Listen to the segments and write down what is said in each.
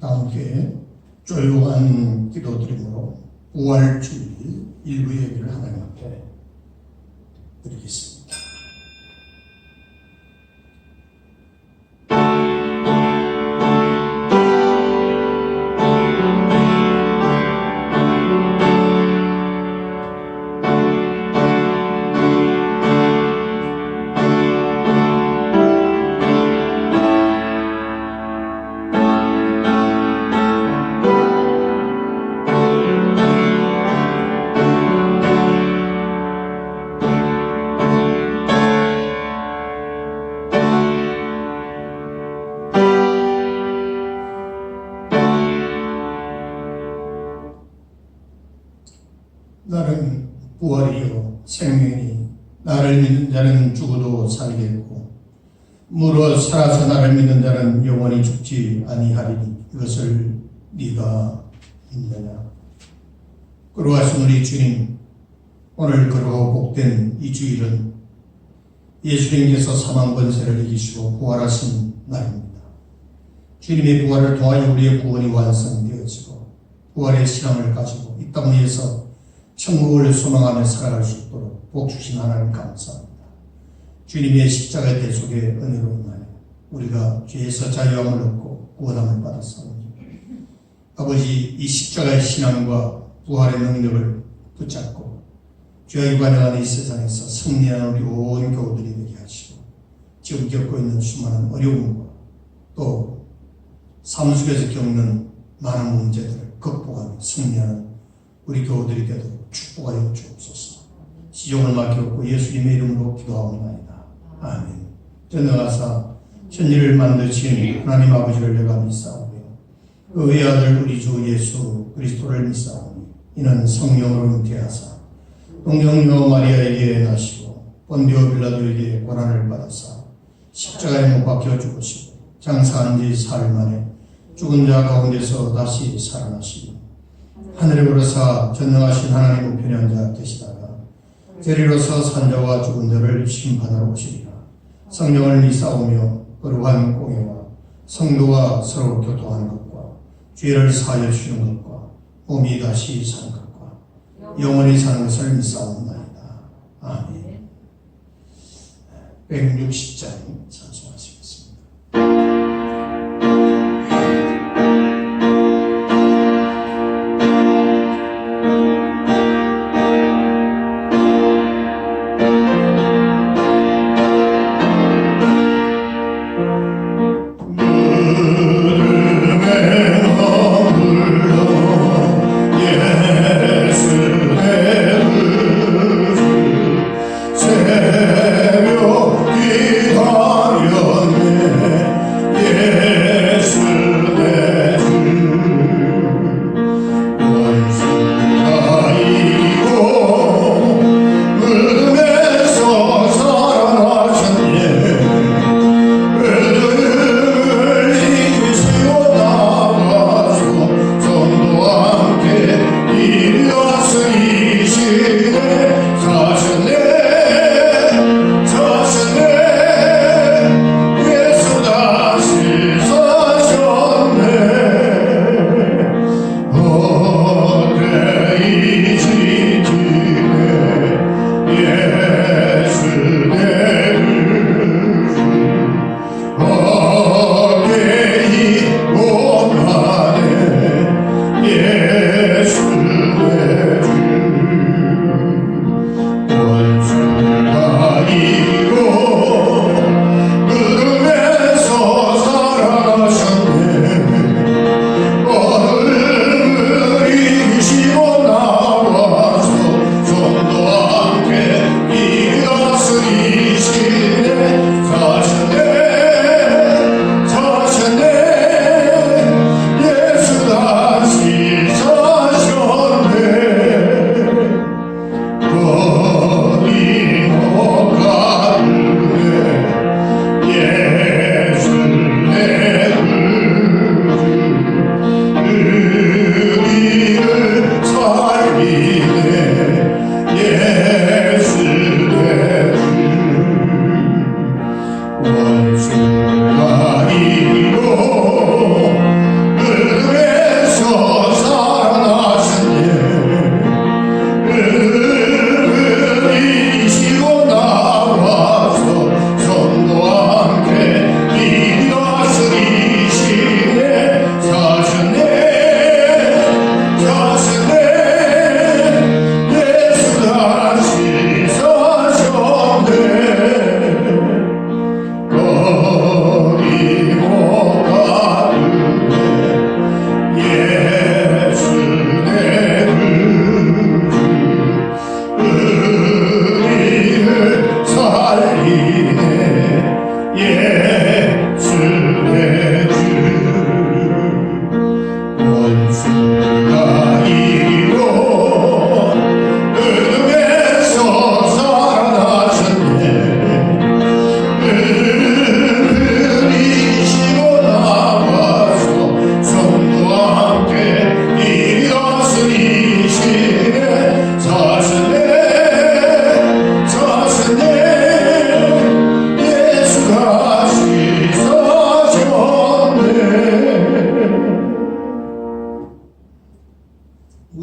다 함께 조용한 기도드림으로 부활주일 일부 예배를 하나님 앞에 드리겠습니다. 나는 부활이요 생명이니 나를 믿는 자는 죽어도 살겠고 무릇 살아서 나를 믿는 자는 영원히 죽지 아니하리니 이것을 네가 믿느냐. 그러하신 우리 주님, 오늘 그러고 복된 이 주일은 예수님께서 사망 권세를 이기시고 부활하신 날입니다. 주님의 부활을 통하여 우리의 구원이 완성되어지고 부활의 신앙을 가지고 이 땅 위에서 천국을 소망하며 살아갈 수 있도록 복 주신 하나님 감사합니다. 주님의 십자가의 대속의 은혜로 인하여 우리가 죄에서 자유함을 얻고 구원함을 받았사오니 아버지, 이 십자가의 신앙과 부활의 능력을 붙잡고 죄악이 관영하는 이 세상에서 승리하는 우리 온 교우들이 되게 하시고 지금 겪고 있는 수많은 어려움과 또 삶 속에서 겪는 많은 문제들을 극복하며 승리하는 우리 교우들이 되도록 축복하여 주옵소서. 시종을 맡겼고 예수님의 이름으로 기도하옵나이다. 아멘. 전능하사 천지를 만드신 하나님 아버지를 내가 믿사오며 그 외아들 우리 주 예수 그리스도를 믿사오니 이는 성령으로 잉태하사 동정녀 마리아에게 나시고 본디오 빌라도에게 고난을 받으사 십자가에 못 박혀 죽으시고 장사한 지 사흘 만에 죽은 자 가운데서 다시 살아나시고 하늘에 오르사 전능하신 하나님 우편에 앉아 계시다가 재리로서 산자와 죽은 자를 심판하러 오시리라. 성령을 믿사오며 거룩한 공예와 성도가 서로 교통하는 것과 죄를 사하여 주시는 것과 몸이 다시 사는 것과 영원히 사는 것을 믿사옵나이다. 아멘. 160장 찬송하시겠습니다. 새벽 기다려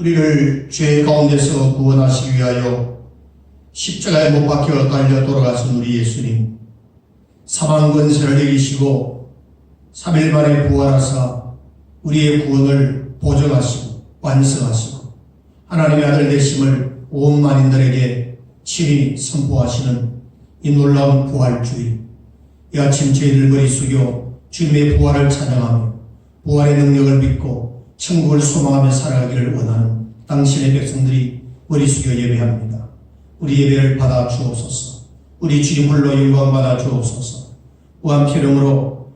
우리를 죄 가운데서 구원하시기 위하여 십자가에 못 박혀 달려 돌아가신 우리 예수님, 사망 권세를 이기시고 3일 만에 부활하사 우리의 구원을 보증하시고 완성하시고 하나님의 아들 되심을 온 만인들에게 친히 선포하시는 이 놀라운 부활주의, 이 아침 저희들 머리 숙여 주님의 부활을 찬양하며 부활의 능력을 믿고 천국을 소망하며 살아가기를 원하는 당신의 백성들이 머리 숙여 예배합니다. 우리 예배를 받아 주옵소서. 우리 주님 홀로 영광 받아 주옵소서. 무한필용으로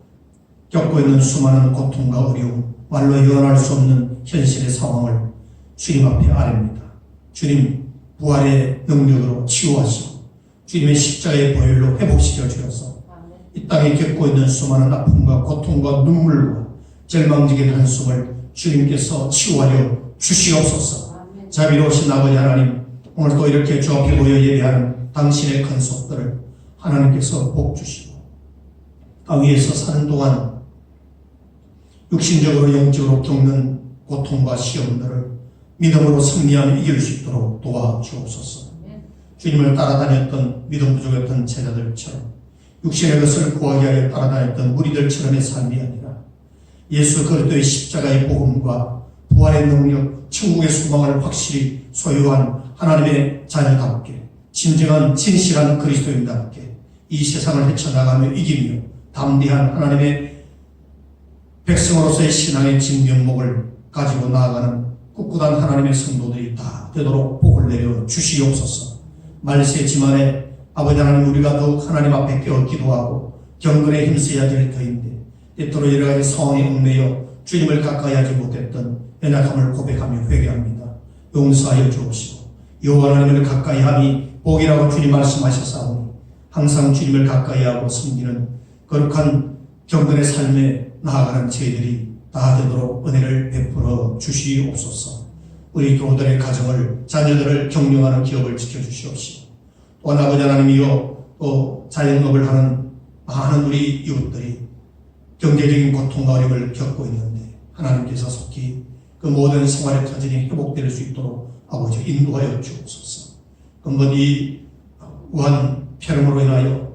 겪고 있는 수많은 고통과 어려움, 말로 표현할 수 없는 현실의 상황을 주님 앞에 아뢰입니다. 주님 부활의 능력으로 치유하시고 주님의 십자가의 보혈로 회복시켜 주셔서 이 땅에 겪고 있는 수많은 아픔과 고통과 눈물과 절망적인 한숨을 주님께서 치유하여 주시옵소서. 자비로우신 아버지 하나님, 오늘 또 이렇게 주 앞에 모여 예배하는 당신의 큰 속들을 하나님께서 복 주시고 땅 위에서 사는 동안 육신적으로 영적으로 겪는 고통과 시험들을 믿음으로 승리하며 이길 수 있도록 도와주옵소서. 주님을 따라다녔던 믿음 부족했던 제자들처럼 육신의 것을 구하기 위하여 따라다녔던 무리들처럼의 삶이 아니라 예수 그리스도의 십자가의 복음과 부활의 능력, 천국의 소망을 확실히 소유한 하나님의 자녀답게 진정한 진실한 그리스도인답게 이 세상을 헤쳐나가며 이기며 담대한 하나님의 백성으로서의 신앙의 진면목을 가지고 나아가는 꿋꿋한 하나님의 성도들이 다 되도록 복을 내려 주시옵소서. 말세 지만에 아버지 하나님, 우리가 더욱 하나님 앞에 깨어 기도하고 경건에 힘써야 될 터인데 때때로 여러 가지 상황에 얽매여 주님을 가까이 하지 못했던 연약함을 고백하며 회개합니다. 용서하여 주옵시고 여호와 하나님을 가까이 함이 복이라고 주님 말씀하셨사오니 항상 주님을 가까이 하고 섬기는 거룩한 경건의 삶에 나아가는 저희들이 다 되도록 은혜를 베풀어 주시옵소서. 우리 교우들의 가정을, 자녀들을 격려하는 기업을 지켜주시옵시고 또한 아버지 하나님이여 또 자영업을 하는 많은 우리 이웃들이 경제적인 고통과 어려움을 겪고 있는데 하나님께서 속히 그 모든 생활의 터전이 회복될 수 있도록 아버지 인도하여 주옵소서. 근본 이 우한 폐렴으로 인하여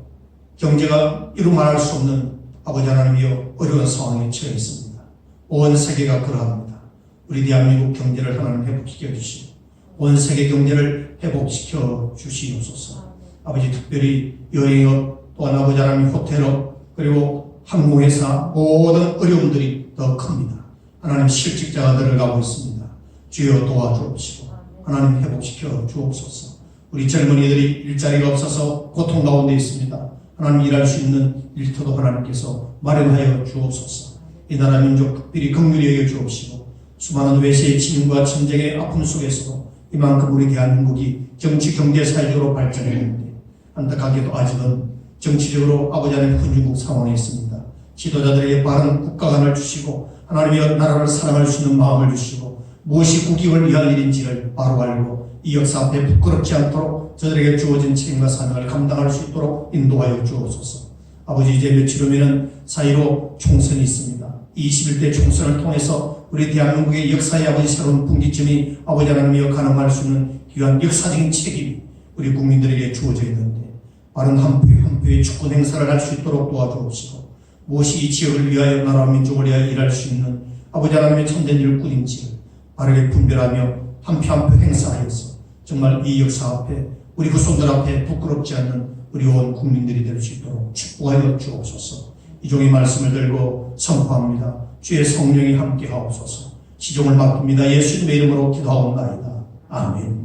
경제가 이루 말할 수 없는 아버지 하나님이여 어려운 상황에 처해 있습니다. 온 세계가 그러합니다. 우리 대한민국 경제를 하나님 회복시켜 주시고 온 세계 경제를 회복시켜 주시옵소서. 아버지 특별히 여행업 또한 아버지 하나님 호텔업 그리고 항공회사 모든 어려움들이 더 큽니다. 하나님 실직자가 늘어가고 있습니다. 주여 도와주옵시고 하나님 회복시켜 주옵소서. 우리 젊은이들이 일자리가 없어서 고통 가운데 있습니다. 하나님 일할 수 있는 일터도 하나님께서 마련하여 주옵소서. 이 나라 민족 특별히 긍휼히 여겨 주옵시고 수많은 외세의 침입과 전쟁의 아픔 속에서도 이만큼 우리 대한민국이 정치, 경제, 사회적으로 발전했는데 안타깝게도 아직은 정치적으로 아버지 하나님 혼중국 상황에 있습니다. 지도자들에게 바른 국가관을 주시고 하나님의 나라를 사랑할 수 있는 마음을 주시고 무엇이 국익을 위한 일인지를 바로 알고 이 역사 앞에 부끄럽지 않도록 저들에게 주어진 책임과 사명을 감당할 수 있도록 인도하여 주옵소서. 아버지 이제 며칠 후면은 4.15 총선이 있습니다. 21대 총선을 통해서 우리 대한민국의 역사의 아버지 새로운 분기점이 아버지 하나님이여 가능할 수 있는 귀한 역사적인 책임이 우리 국민들에게 주어져 있는데 바른 한 표의 주권 행사를 할 수 있도록 도와주옵시고 무엇이 이 지역을 위하여 나라와 민족을 위하여 일할 수 있는 아버지 하나님의 참된 일꾼인지를 바르게 분별하며 한 표 한 표 행사하여서 정말 이 역사 앞에 우리 후손들 앞에 부끄럽지 않는 우리 온 국민들이 될 수 있도록 축복하여 주옵소서. 이 종의 말씀을 들고 선포합니다. 주의 성령이 함께 하옵소서. 시종을 맡깁니다. 예수님의 이름으로 기도하옵나이다. 아멘.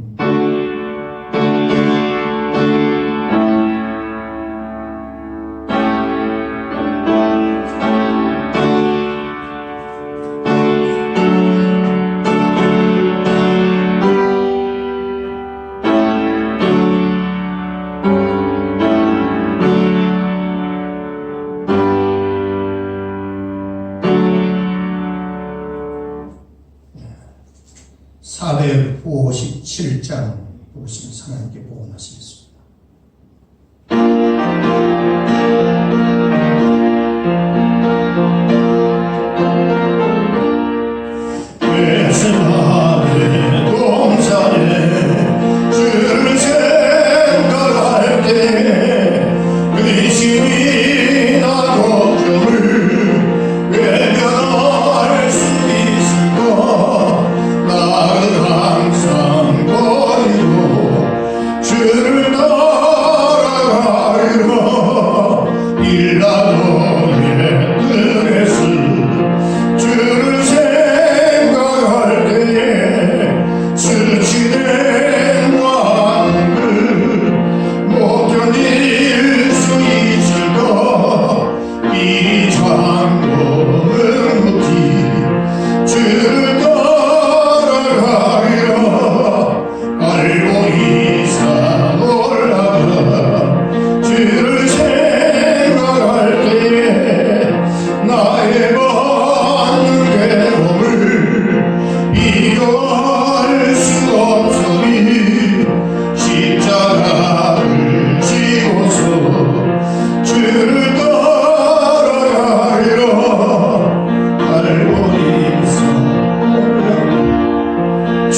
사백 57장 보시면서 하나님께 복원하시겠습니다. 외세하네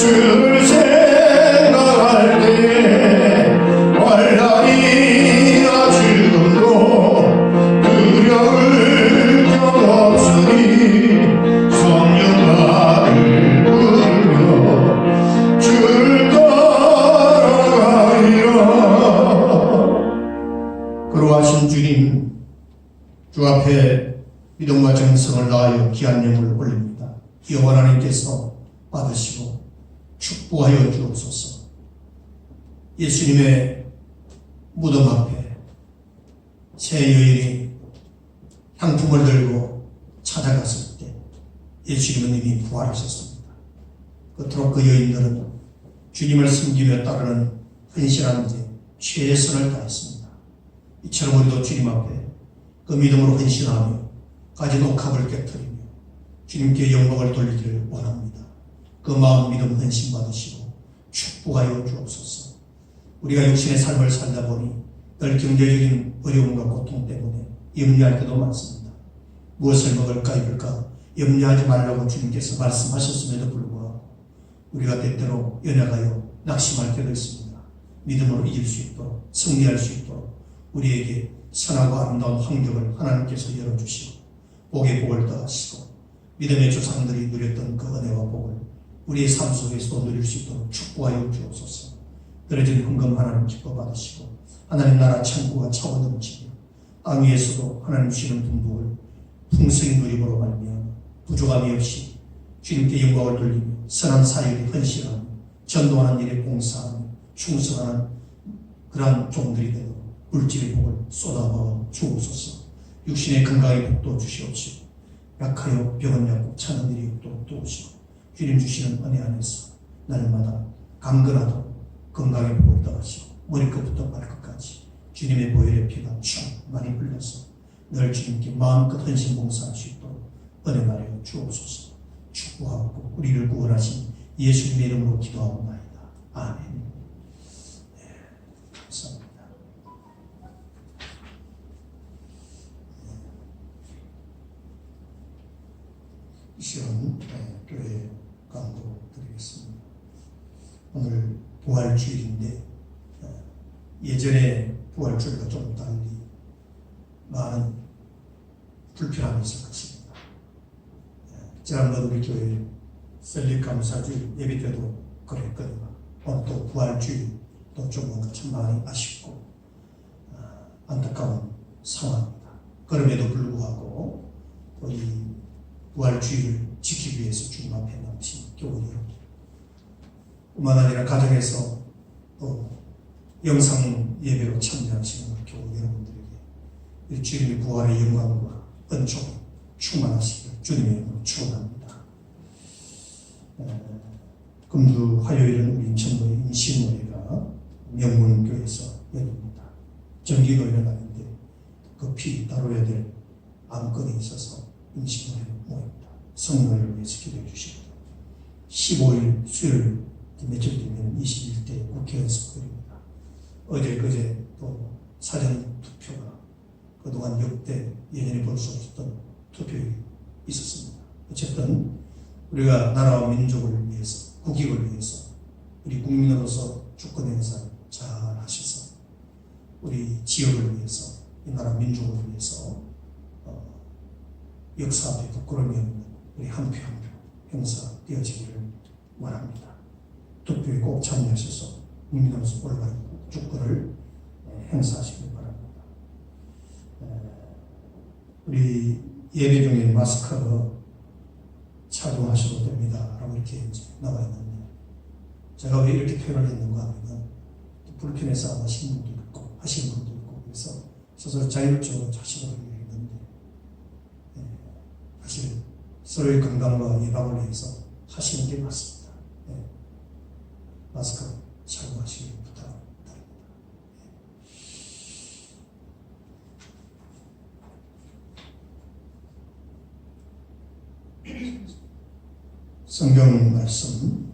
예수를 생각할 때 월남이나 지금도 두려울 적 없으니 성령 나를 부르며 주를 따라가리라. 그러하신 주님, 주 앞에 믿음과 정성을 다하여 귀한 예물을 올립니다. 여호와 하나님께서 받으시고 축복하여 주옵소서. 예수님의 무덤 앞에 새 여인이 향품을 들고 찾아갔을 때 예수님은 이미 부활하셨습니다. 그토록 그 여인들은 주님을 섬기며 따르는 헌신한 데 최선을 다했습니다. 이처럼 우리도 주님 앞에 그 믿음으로 헌신하며 가진 옥합을 깨뜨리며 주님께 영광을 돌리기를 원합니다. 그 마음 믿음 헌신 받으시고 축복하여 주옵소서. 우리가 육신의 삶을 살다 보니 늘 경제적인 어려움과 고통 때문에 염려할 때도 많습니다. 무엇을 먹을까 입을까 염려하지 말라고 주님께서 말씀하셨음에도 불구하고 우리가 때때로 연약하여 낙심할 때도 있습니다. 믿음으로 이길 수 있도록 승리할 수 있도록 우리에게 선하고 아름다운 환경을 하나님께서 열어주시고 복의 복을 더하시고 믿음의 조상들이 누렸던 그 은혜와 복을 우리의 삶 속에서도 누릴 수 있도록 축복하여 주옵소서. 떨어진 헌금 하나님 기뻐 받으시고 하나님 나라 천국과 차고 넘치며 땅 위에서도 하나님 주시는 풍족을 풍성히 누림으로 말미암아 부족함이 없이 주님께 영광을 돌리며 선한 사역에 헌신하며 전도하는 일에 봉사하며 충성하는 그러한 종들이 되도록 물질의 복을 쏟아부어 주옵소서. 육신의 건강의 복도 주시옵시고 약하여 병은 약고 차는 일이 없도록 도우시고 주님 주시는 은혜 안에서 날마다 강건하도록 건강의 복을 더하시고 머리끝부터 발끝까지 주님의 보혈의 피가 충만히 흘려서 늘 주님께 마음껏 헌신 봉사할 수 있도록 은혜 나려 주옵소서. 축복하고 우리를 구원하신 예수님의 이름으로 기도하옵나이다. 아멘. 네, 감사합니다. 이 시간 교회 강도 드리겠습니다. 오늘 부활주일인데 예전에 부활주일과 좀 달리 많은 불편함이 있을 것입니다. 지난번 우리 교회 셀립감사주일 예배 때도 그랬거든요. 오늘 또 부활주일 또 좀 뭔가 참 많이 아쉽고 안타까운 상황입니다. 그럼에도 불구하고 또 이 부활주의를 지키기 위해서 주님 앞에 나오신 교우 여러분, 뿐만 아니라 가정에서 또 영상 예배로 참여하시는 교우 여러분들에게 주님의 부활의 영광과 은총이 충만하시기를 주님의 이름으로 축원합니다. 금주 화요일은 우리 인천도의 임시모회가 명문교회에서 열립니다. 정기도 일어나는데 급히 다뤄야 될 안건이 있어서 임시모회로 모입니다. 성령을 위해서 기도해 주시고 15일 수요일 며칠 뒤면 21대 국회의원 선거입니다. 어제 그제 또 사전 투표가 그동안 역대 예전에 볼 수 없었던 투표율이 있었습니다. 어쨌든 우리가 나라와 민족을 위해서 국익을 위해서 우리 국민으로서 주권 행사를 잘 하셔서 우리 지역을 위해서 이 나라 민족을 위해서 역사 앞에 부끄러움이 없는 우리 한 표 한 표 행사되어지기를 원합니다. 투표에 꼭 참여하셔서 국민으로서 올바른 주권을 행사하시길 바랍니다. 우리 예배 중에 마스크 착용하셔도 됩니다 라고 이렇게 이제 나와 있는데 제가 왜 이렇게 표현을 했는가 하면 불편해서 하시는 분도 있고 하시는 분도 있고 그래서 스스로 자율적으로 자식으로 얘기했는데 사실 서로의 건강과 예방을 위해서 하시는 게 맞습니다. 마스크 착용하시길 부탁드립니다. 성경 말씀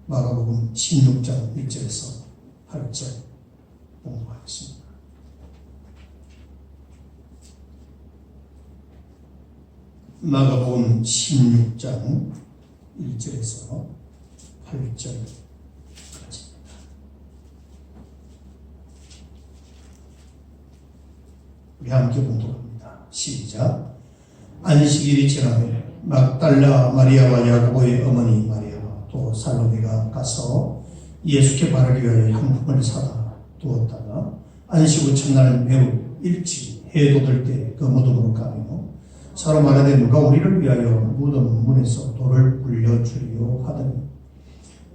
마가복음 16장 1절에서 8절 공부하겠습니다. 마가복음 16장 1절에서 8절까지입니다. 우리 함께 봉독합니다. 시작. 안식일이 지나매 막달라 마리아와 야고보의 어머니 마리아와 또 살로메가 가서 예수께 바르기 위하여 향품을 사다 두었다가 안식 후 첫날 매우 일찍 해 돋을 때 그 무덤으로 가며 서로 말하되 누가 우리를 위하여 무덤 문에서 돌을 굴려주리요 하더니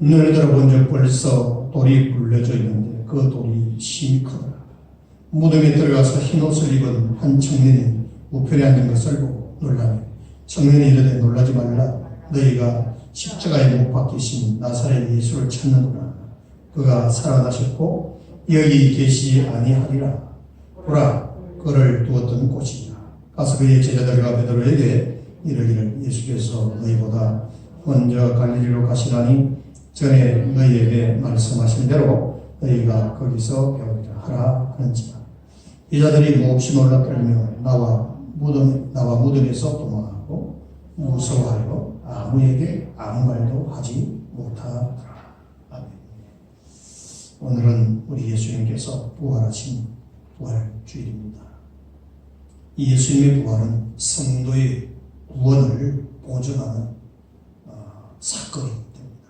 눈을 들어본 적 벌써 돌이 굴려져 있는데 그 돌이 심히 크더라. 무덤에 들어가서 흰 옷을 입은 한 청년이 우편에 앉은 것을 보고 놀라며 청년이 이르되 놀라지 말라. 너희가 십자가에 못 박히신 나사렛 예수를 찾는구나. 그가 살아나셨고 여기 계시지 아니하리라. 보라, 그를 두었던 곳이니라. 가서 그의 제자들과 베드로에게 이르기를 예수께서 너희보다 먼저 갈릴리로 가시나니 전에 너희에게 말씀하신 대로 너희가 거기서 배우리라 하라 하는지라. 제자들이 몹시 놀라 떨며 나와 무덤에서 도망하고 무서워하여 아무에게 아무 말도 하지 못하더라. 아멘. 오늘은 우리 예수님께서 부활하신 부활주일입니다. 이 예수님의 부활은 성도의 구원을 보증하는 사건이 됩니다.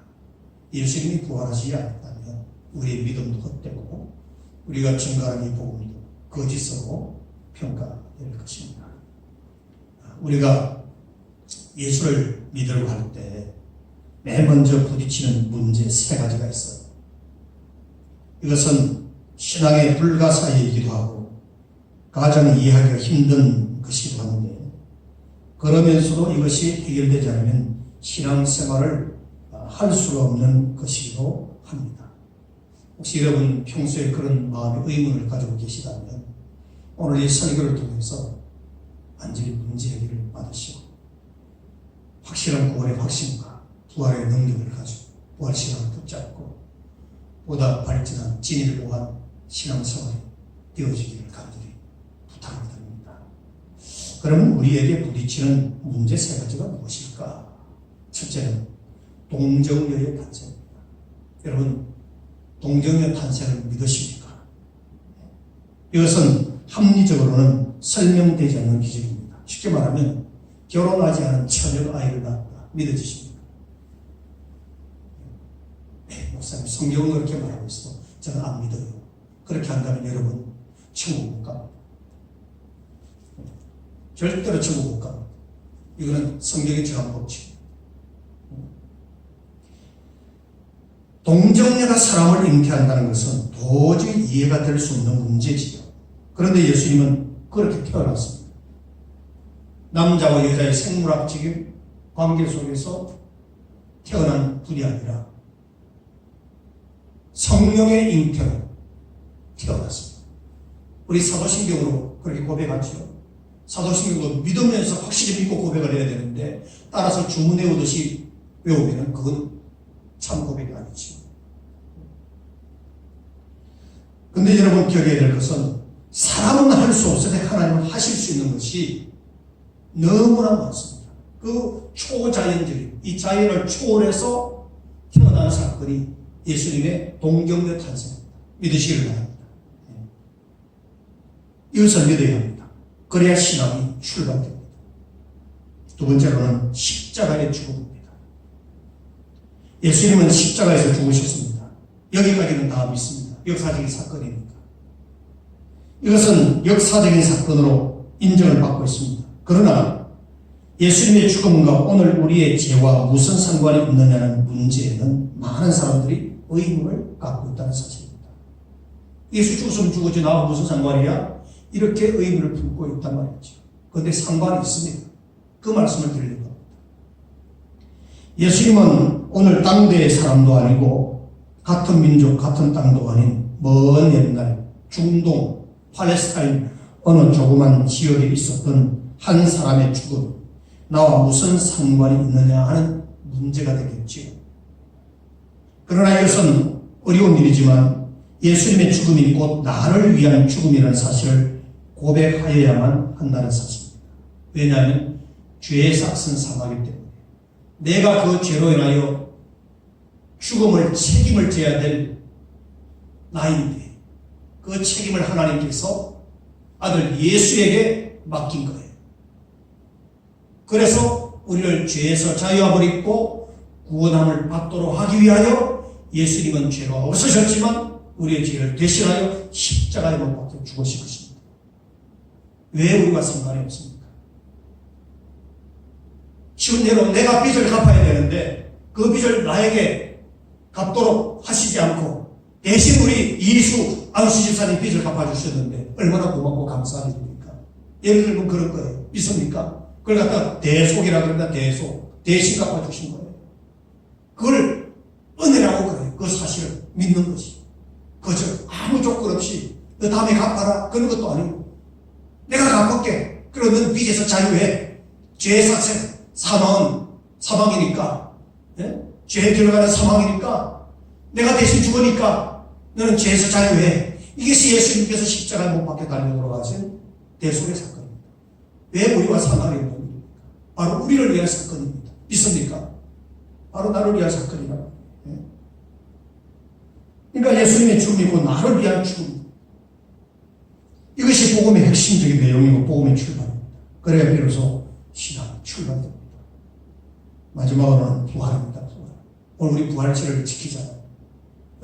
예수님이 부활하지 않았다면 우리의 믿음도 헛되고 우리가 증거하는 이 복음도 거짓으로 평가될 것입니다. 우리가 예수를 믿으려고 할 때 맨 먼저 부딪히는 문제 세 가지가 있어요. 이것은 신앙의 불가사의이기도 하고 가장 이해하기가 힘든 것이기도 한데 그러면서도 이것이 해결되지 않으면 신앙생활을 할 수가 없는 것이기도 합니다. 혹시 여러분 평소에 그런 마음의 의문을 가지고 계시다면 오늘 이 설교를 통해서 완전히 문제 해결을 받으시고 확실한 구원의 확신과 부활의 능력을 가지고 부활 신앙을 붙잡고 보다 발전한 진리를 보한 신앙생활이 되어지기를 간절히 부탁드립니다. 그러면 우리에게 부딪히는 문제 세 가지가 무엇일까? 첫째는 동정녀의 탄생입니다. 여러분 동정녀 탄생을 믿으십니까? 이것은 합리적으로는 설명되지 않는 기적입니다. 쉽게 말하면 결혼하지 않은 처녀 아이를 낳았다. 믿어지십니까? 네, 목사님 성경은 그렇게 말하고 있어. 저는 안 믿어요. 그렇게 한다면 여러분 천국 못 갑니다. 절대로 천국 못 갑니다. 이거는 성경의 정한 법칙. 동정녀가 사람을 잉태한다는 것은 도저히 이해가 될 수 없는 문제지요. 그런데 예수님은 그렇게 태어났습니다. 남자와 여자의 생물학적인 관계 속에서 태어난 분이 아니라 성령의 잉태로 태어났습니다. 우리 사도신경으로 그렇게 고백하죠. 사도신경도 믿으면서 확실히 믿고 고백을 해야 되는데 따라서 주문 외우듯이 외우면 그건 참 고백이 아니죠. 근데 여러분 기억해야 될 것은 사람은 할 수 없으되 하나님은 하실 수 있는 것이 너무나 많습니다. 그 초자연적인 이 자연을 초월해서 태어난 사건이 예수님의 동정녀 탄생입니다. 믿으시길 바랍니다. 이것을 믿어야 합니다. 그래야 신앙이 출발됩니다. 두 번째로는 십자가의 죽음입니다. 예수님은 십자가에서 죽으셨습니다. 여기까지는 다 믿습니다. 역사적인 사건이니까. 이것은 역사적인 사건으로 인정을 받고 있습니다. 그러나 예수님의 죽음과 오늘 우리의 죄와 무슨 상관이 있느냐는 문제에는 많은 사람들이 의문을 갖고 있다는 사실입니다. 예수 죽었으면 죽었지 나와 무슨 상관이야? 이렇게 의문을 품고 있단 말이죠. 그런데 상관이 있습니다. 그 말씀을 드리려고 합니다. 예수님은 오늘 땅대의 사람도 아니고 같은 민족, 같은 땅도 아닌 먼 옛날 중동, 팔레스타인 어느 조그만 지역에 있었던 한 사람의 죽음, 나와 무슨 상관이 있느냐 하는 문제가 되겠지요. 그러나 이것은 어려운 일이지만 예수님의 죽음이 곧 나를 위한 죽음이라는 사실을 고백하여야만 한다는 사실입니다. 왜냐하면 죄의 삭은 사망이기 때문에 내가 그 죄로 인하여 책임을 져야 될 나이인데 그 책임을 하나님께서 아들 예수에게 맡긴 거예요. 그래서 우리를 죄에서 자유함을 구원함을 받도록 하기 위하여 예수님은 죄가 없으셨지만 우리의 죄를 대신하여 십자가에 못 박혀 죽으신 것입니다. 왜 우리가 상관이 없습니까? 쉬운 예로 내가 빚을 갚아야 되는데 그 빚을 나에게 갚도록 하시지 않고 대신 우리 이수 안수 집사님 빚을 갚아주셨는데 얼마나 고맙고 감사한 일입니까? 예를 들면 그런 거예요. 믿습니까? 그걸 갖다가 대속이라 그런다. 대신 갚아주신 거예요. 그걸 은혜라고 그래요. 그 사실을 믿는 것이. 그저 아무 조건 없이 너 다음에 갚아라 그런 것도 아니고 내가 갚을게. 그러면 너는 빚에서 자유해. 죄의 사망이니까 죄에 들어가는 사망이니까 내가 대신 죽으니까 너는 죄에서 자유해. 이것이 예수님께서 십자가에 못 박혀 달려 돌아가신 대속의 사건입니다. 왜 우리와 상관이 없는 일입니까? 바로 우리를 위한 사건입니다. 믿습니까? 바로 나를 위한 사건이다. 그러니까 예수님의 죽음이고 나를 위한 죽음. 이것이 복음의 핵심적인 내용이고 복음의 출발입니다. 그래야 비로소 신앙이 출발됩니다. 마지막으로는 부활입니다. 부활. 오늘 우리 부활절을 지키잖아요.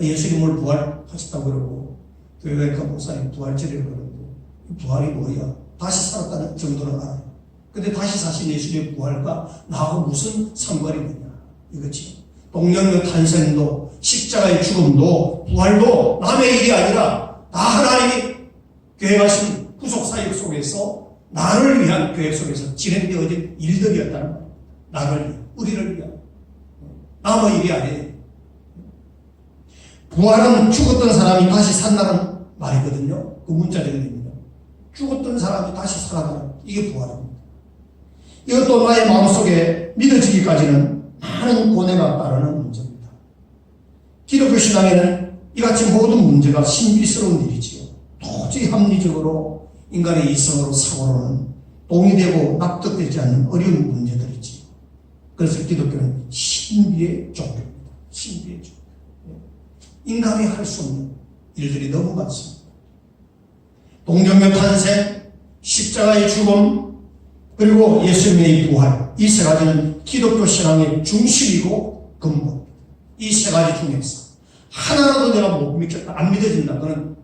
예수님 오늘 부활하셨다고 그러고 교회가 목사님 부활절이라고 그러는데 부활이 뭐야? 다시 살았다는 정도는 알아요. 근데 다시 사신 예수님의 부활과 나하고 무슨 상관이 있느냐 이거지. 동령의 탄생도 십자가의 죽음도 부활도 남의 일이 아니라 다 하나님이 계획하신 구속사역 속에서 나를 위한 계획 속에서 진행되어진 일들이었다는 말입니다. 나를 위한, 우리를 위한 남의 일이 아니에요. 부활은 죽었던 사람이 다시 산다는 말이거든요. 그 문자적인 의미는 죽었던 사람이 다시 살아나는 이게 부활입니다. 이것도 나의 마음속에 믿어지기까지는 많은 고뇌가 따르는 문제입니다. 기독교 신앙에는 이같이 모든 문제가 신비스러운 일이지요. 도저히 합리적으로 인간의 이성으로 사고로는 동의되고 납득되지 않는 어려운 문제들이지요. 그래서 기독교는 신비의 종교입니다. 신비의 종교. 인간이 할 수 없는 일들이 너무 많습니다. 동정녀 탄생, 십자가의 죽음, 그리고 예수님의 부활, 이 세 가지는 기독교 신앙의 중심이고 근본입니다. 이 세 가지 중에서 하나라도 내가 못 믿겠다, 안 믿어진다, 그는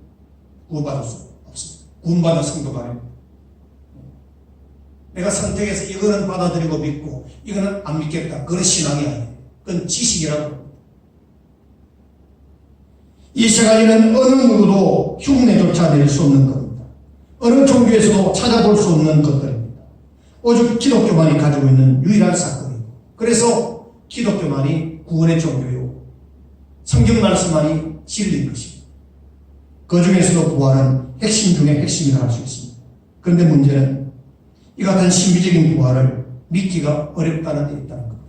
구원받을 수 없습니다. 구원받은 성도가 아닙니다. 내가 선택해서 이거는 받아들이고 믿고 이거는 안 믿겠다, 그건 신앙이 아니에요. 그건 지식이라고 합니다. 이 세 가지는 어느 누구도 흉내조차 낼 수 없는 겁니다. 어느 종교에서도 찾아볼 수 없는 것들입니다. 오직 기독교만이 가지고 있는 유일한 사건이고, 그래서 기독교만이 구원의 종교요, 성경 말씀만이 진리인 것입니다. 그 중에서도 부활은 핵심 중에 핵심이라 할 수 있습니다. 그런데 문제는 이 같은 신비적인 부활을 믿기가 어렵다는 데 있다는 겁니다.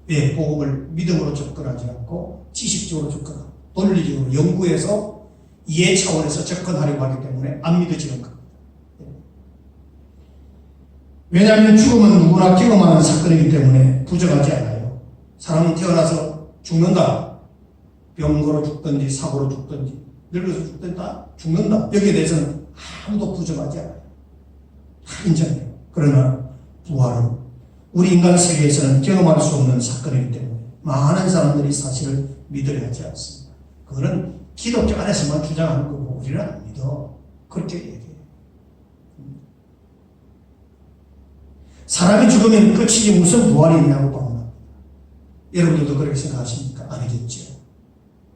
왜? 복음을 믿음으로 접근하지 않고 지식적으로 접근하고 논리적으로 연구해서 이해 차원에서 접근하려고 하기 때문에 안 믿어지는 겁니다. 왜냐하면 죽음은 누구나 경험하는 사건이기 때문에 부정하지 않아요. 사람은 태어나서 죽는다. 병거로 죽든지 사고로 죽든지 늙어서 죽든지 다 죽는다. 여기에 대해서는 아무도 부정하지 않아요. 다 인정해요. 그러나 부활은 우리 인간 세계에서는 경험할 수 없는 사건이기 때문에 많은 사람들이 사실을 믿으려 하지 않습니다. 그거는 기독교 안에서만 주장하는 거고 우리는 안 믿어. 그렇게 얘기해요. 사람이 죽으면 끝이지 무슨 부활이 있냐고 방문합니다. 여러분들도 그렇게 생각하십니까? 아니겠죠.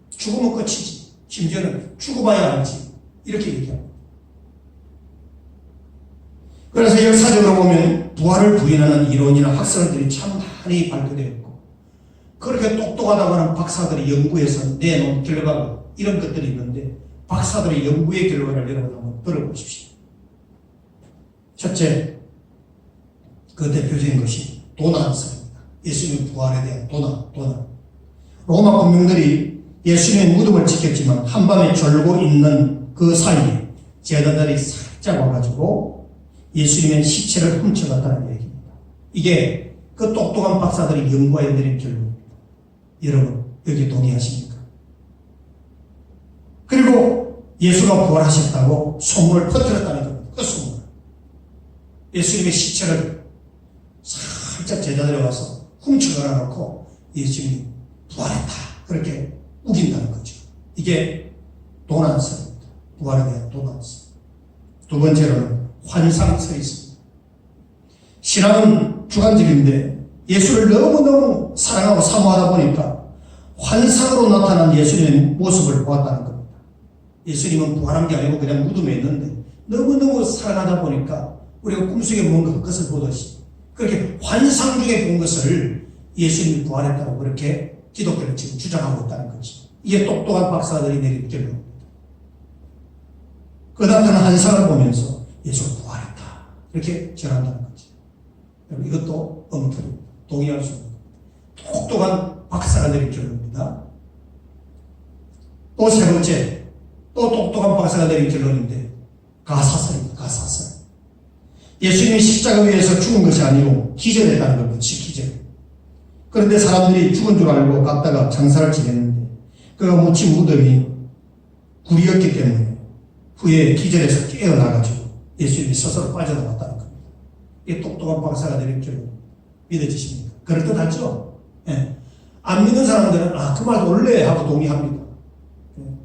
죽으면 끝이지. 심지어는 죽어봐야 알지. 이렇게 얘기합니다. 그래서 역사적으로 보면 부활을 부인하는 이론이나 학설들이 참 많이 발표되어 있고, 그렇게 똑똑하다고 하는 박사들이 연구해서 내놓은 결과가 이런 것들이 있는데, 박사들의 연구의 결과를 여러분 한번 들어보십시오. 첫째, 그 대표적인 것이 도난설입니다. 예수님 부활에 대한 도난. 로마 군병들이 예수님의 무덤을 지켰지만 한밤에 졸고 있는 그 사이에 제자들이 살짝 와가지고 예수님의 시체를 훔쳐갔다는 얘기입니다. 이게 그 똑똑한 박사들이 연구해 내린 결론입니다. 여러분, 여기 동의하십니까? 그리고 예수가 부활하셨다고 소문을 퍼뜨렸다는 겁니다. 그 소문. 예수님의 시체를 살짝 제자들이 와서 훔쳐가 놓고 예수님이 부활했다. 그렇게 우긴다는 거죠. 이게 도난설입니다. 부활에 대한 도난설. 두 번째로는 환상설이 있습니다. 신앙은 주관적인데 예수를 너무너무 사랑하고 사모하다 보니까 환상으로 나타난 예수님의 모습을 보았다는 겁니다. 예수님은 부활한 게 아니고 그냥 무덤에 있는데 너무너무 사랑하다 보니까 우리가 꿈속에 뭔가 그것을 보듯이 그렇게 환상 중에 본 것을 예수님이 부활했다고 그렇게 기독교는 지금 주장하고 있다는 거지. 이게 똑똑한 박사들이 내린 결론입니다. 그 나타난 환상을 보면서 예수가 부활했다. 이렇게 전한다는 거지. 여러분 이것도 엉터리입니다. 동의할 수 없는 똑똑한 박사가 내린 결론입니다. 또 세 번째, 또 똑똑한 박사가 내린 결론인데 가사설입니다. 가사설. 예수님이 십자가 위에서 죽은 것이 아니고 기절했다는 겁니다. 기절. 그런데 사람들이 죽은 줄 알고 갔다가 장사를 지냈는데 그가 묻힌 무덤이 굴이었기 때문에 후에 기절해서 깨어나가지고 예수님이 스스로 빠져나갔다는 겁니다. 이게 똑똑한 박사가 내린 결론. 믿어지십니까? 그럴듯하죠? 예. 안 믿는 사람들은 그 말도 원래 하고 동의합니다.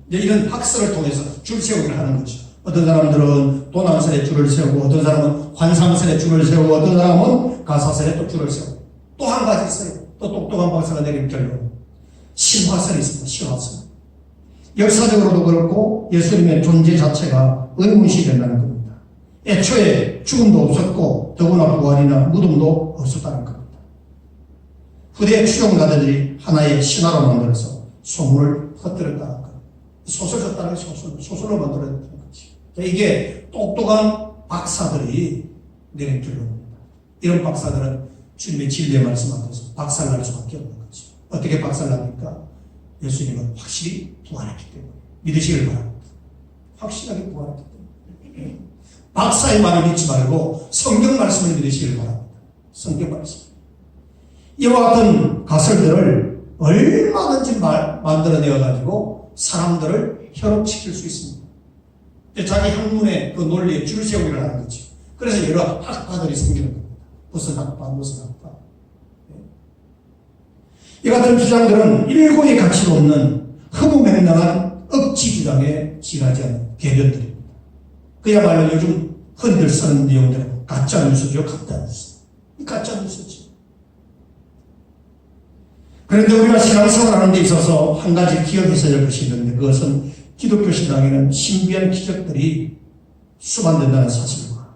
이제 이런 학설을 통해서 줄 세우기를 하는 거죠. 어떤 사람들은 도난설에 줄을 세우고 어떤 사람은 환상설에 줄을 세우고 어떤 사람은 가사설에 또 줄을 세우고 또 한 가지 있어요. 또 똑똑한 박사가 내린 결론. 신화설이 있습니다. 신화설. 역사적으로도 그렇고 예수님의 존재 자체가 의문시 된다는 겁니다. 애초에 죽음도 없었고 더구나 부활이나 무덤도 없었다는 겁니다. 후대 추종자들이 하나의 신화로 만들어서 소문을 퍼뜨렸다는 겁니다. 소설 썼다는 게 소설로 만들어냈다는 거지. 이게 똑똑한 박사들이 내린 결론입니다. 이런 박사들은 주님의 진리의 말씀 앞에서 박살날 수밖에 없는 거죠. 어떻게 박살납니까? 예수님은 확실히 부활했기 때문에 믿으시길 바랍니다. 확실하게 부활했기 때문에 박사의 말을 믿지 말고 성경 말씀을 믿으시길 바랍니다. 성경 말씀. 이와 같은 가설들을 얼마든지 만들어내어가지고 사람들을 현혹시킬 수 있습니다. 자기 학문의 그 논리에 줄 세우기를 하는 거죠. 그래서 여러 학파들이 생기는 겁니다. 무슨 학파, 무슨 학파. 이 같은 주장들은 일고의 가치가 없는 허무맹랑한 억지 주장에 지나지 않는 개변들입니다. 그야말로 요즘 흔히들 쓰는 내용들은 가짜뉴스죠. 가짜뉴스. 가짜뉴스지. 그런데 우리가 신앙생활하는 데 있어서 한 가지 기억해야 될 것이 있는데 그것은 기독교 신앙에는 신비한 기적들이 수반된다는 사실과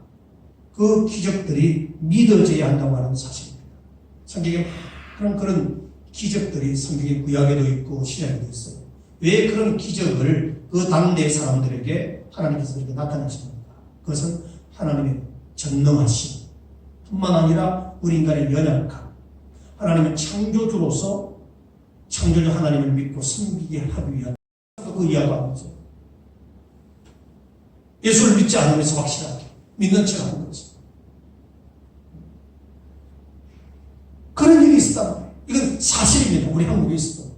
그 기적들이 믿어져야 한다고 하는 사실입니다. 성경에 많은 그런 기적들이 성경의 구약에도 있고 신약에도 있어요. 왜 그런 기적을 그 당대 사람들에게 하나님께서 이렇게 나타내십니까? 그것은 하나님의 전능하심 뿐만 아니라 우리 인간의 연약함, 하나님의 창조주로서 창조주 하나님을 믿고 섬기게 하기 위한 그 이야기하면서 예수를 믿지 않으면서 확실하게 믿는 척 하는 거지. 그런 일이 있었단 말이에요. 이건 사실입니다. 우리 한국에 있었던.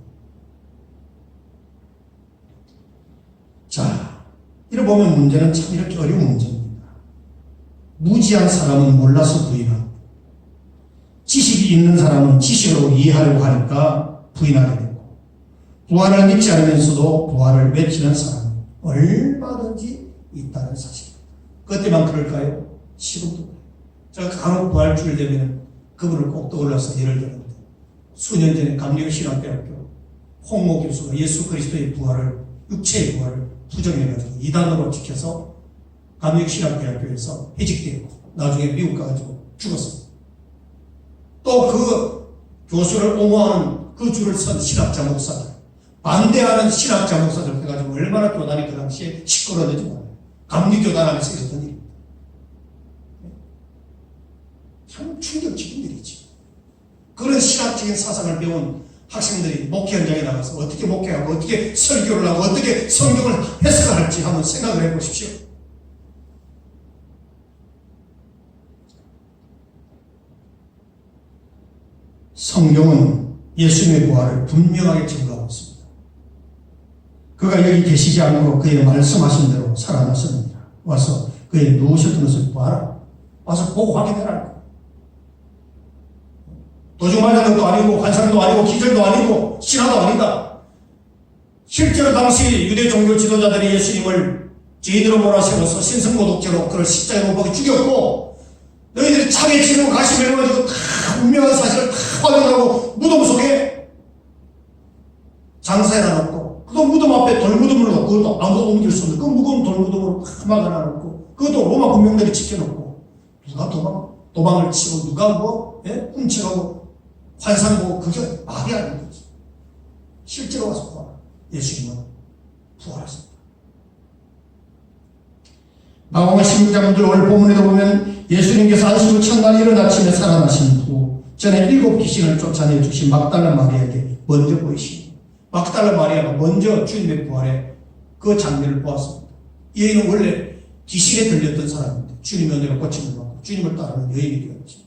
자, 이래 보면 문제는 참 이렇게 어려운 문제입니다. 무지한 사람은 몰라서 부인하고 지식이 있는 사람은 지식으로 이해하려고 하니까 부인하게 되고 부활을 믿지 않으면서도 부활을 외치는 사람은 얼마든지 있다는 사실입니다. 그때만 그럴까요? 지금도 그래요. 제가 간혹 부활주일 되면 그분을 꼭 떠올려서 예를 들었는데 수년 전에 감리교신학대학교 홍모 교수가 예수 그리스도의 부활을 육체의 부활을 부정해가지고 이단으로 지켜서 감리교신학대학교에서 해직되고 나중에 미국 가가지고 죽었습니다. 또 그 교수를 옹호하는 그 줄을 선 신학자 목사들 반대하는 신학자 목사들 해가지고 얼마나 교단이 그 당시에 시끄러워졌지 몰라요. 감리교단 안에서 있었던 일입니다. 참 충격적인 일이지. 그런 신학적인 사상을 배운 학생들이 목회 현장에 나가서 어떻게 목회하고 어떻게 설교를 하고 어떻게 성경을 해석할지 한번 생각을 해보십시오. 성경은 예수님의 부활을 분명하게 증거하고 있습니다. 그가 여기 계시지 않고 그의 말씀하신 대로 살아났습니다. 와서 그의 누우셨던 것을 봐라. 와서 보고 확인해라. 도중만장도 아니고 환상도 아니고 기절도 아니고 신화도 아니다. 실제로 당시 유대 종교 지도자들이 예수님을 죄인으로 몰아세워서 신성모독죄로 그를 십자가에 못 박아 죽였고, 너희들이 차게 치르고 가시멜 해가지고 다 분명한 사실을 다 확인하고 무덤 속에 장사해 놔놓고, 그도 무덤 앞에 돌무덤을 놓고, 그것도 아무도 옮길 수 없는 그 무거운 돌무덤으로 다 막아놔놓고, 그것도 로마 군병들이 지켜놓고, 누가 도망을 치고 누가 훔쳐가고 환상 보고, 그게 말이 아닌 거지. 실제로 와서 봐라. 예수님은 부활하셨다. 마가복음 16장 오늘 본문에도 보면 예수님께서 안식 후 첫날 이른 아침에 살아나신 후 전에 7 귀신을 쫓아내 주신 막달라 마리아에게 먼저 보이시니, 막달라 마리아가 먼저 주님의 부활의 그 장면을 보았습니다. 이 여인은 원래 귀신에 들렸던 사람인데 주님의 은혜로 고침을 받고 주님을 따르는 여인이 되었지.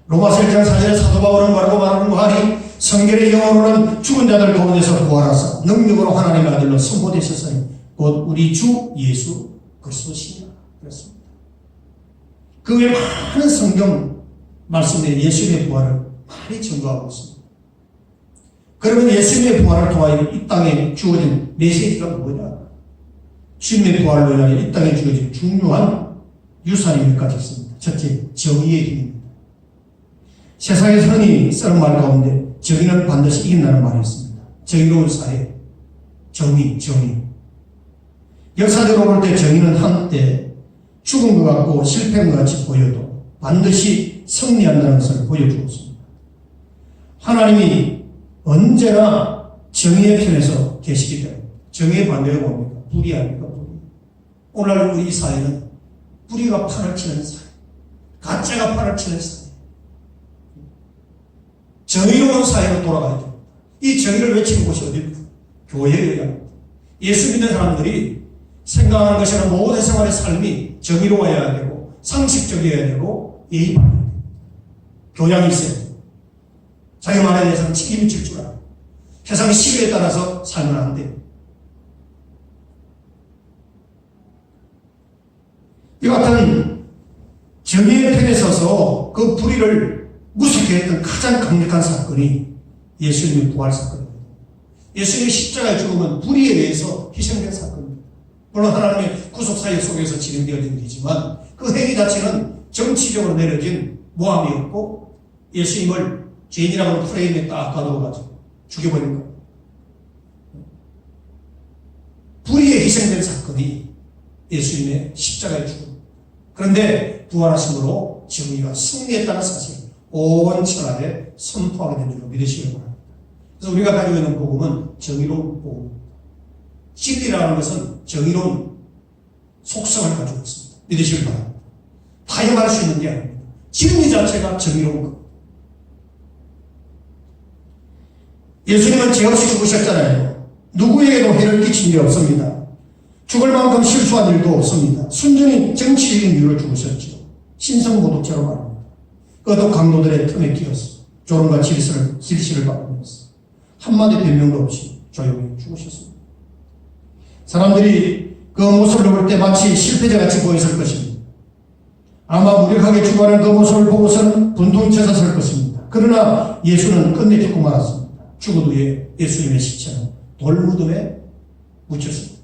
로마서 1장 4절에 사도 바울은 뭐라고 말하는가? 성경의 영어로는 죽은 자들 가운데서 부활하사 능력으로 하나님의 아들로 선포되셨으니 곧 우리 주 예수 그리스도시니라 그랬습니다. 그 외에 많은 성경 말씀에 예수님의 부활을 많이 증거하고 있습니다. 그러면 예수님의 부활을 통하여 이 땅에 주어진 메시지가 뭐냐? 주님의 부활로 인하여 이 땅에 주어진 중요한 유산이 몇 가지 있습니다. 첫째, 정의의 힘입니다. 세상에서 흔히 쓰는 말 가운데 정의는 반드시 이긴다는 말이 있습니다. 정의로운 사회, 정의. 역사적으로 볼 때 정의는 한때 죽은 것 같고 실패한 것 같이 보여도 반드시 승리한다는 것을 보여주고 있습니다. 하나님이 언제나 정의의 편에서 계시기 때문에. 정의의 반대가 뭡니까? 불의 아닙니까? 불의. 오늘 우리 이 사회는 불의가 판을 치는 사회, 가짜가 판을 치는 사회, 정의로운 사회로 돌아가야 됩니다. 이 정의를 외치는 곳이 어디입니까? 교회여야 합니다. 예수 믿는 사람들이 생각하는 것이나 모든 생활의 삶이 정의로워야 되고 상식적이어야 되고 예의 바라야 됩니다. 교양이 있어야 됩니다. 자기 말에 대해서는 책임을 질 줄 알아요. 세상의 시류에 따라서 살면 안 돼요. 이 같은 정의의 편에 서서 그 불의를 무섭게 했던 가장 강력한 사건이 예수님의 부활 사건입니다. 예수님의 십자가의 죽음은 불의에 의해서 희생된 사건입니다. 물론 하나님의 구속사역 속에서 진행되어진 일이지만 그 행위 자체는 정치적으로 내려진 모함이었고 예수님을 죄인이라고 프레임에 딱 가둬가지고 죽여버린 겁니다. 불의에 희생된 사건이 예수님의 십자가의 죽음. 그런데 부활하심으로 정의가 승리했다는 사실 온 천하에 선포하게 된 줄로 믿으시기 바랍니다. 그래서 우리가 가지고 있는 복음은 정의로운 복음입니다. 진리라는 것은 정의로운 속성을 가지고 있습니다. 믿으시기 바랍니다. 타협할 수 있는 게 아닙니다. 진리 자체가 정의로운 것. 예수님은 죄 없이 죽으셨잖아요. 누구에게도 해를 끼친 게 없습니다. 죽을 만큼 실수한 일도 없습니다. 순전히 정치적인 이유로 죽으셨죠. 신성모독죄로 말합니다. 그것도 강도들의 틈에 끼어서 조롱과 질시를 받으면서 한마디 변명도 없이 조용히 죽으셨습니다. 사람들이 그 모습을 볼 때 마치 실패자같이 보였을 것입니다. 아마 무력하게 죽어가는 그 모습을 보고서는 분통이 쳐서 것입니다. 그러나 예수는 끝내 죽고 말았습니다. 죽은 후에 예수님의 시체는 돌무덤에 묻혔습니다.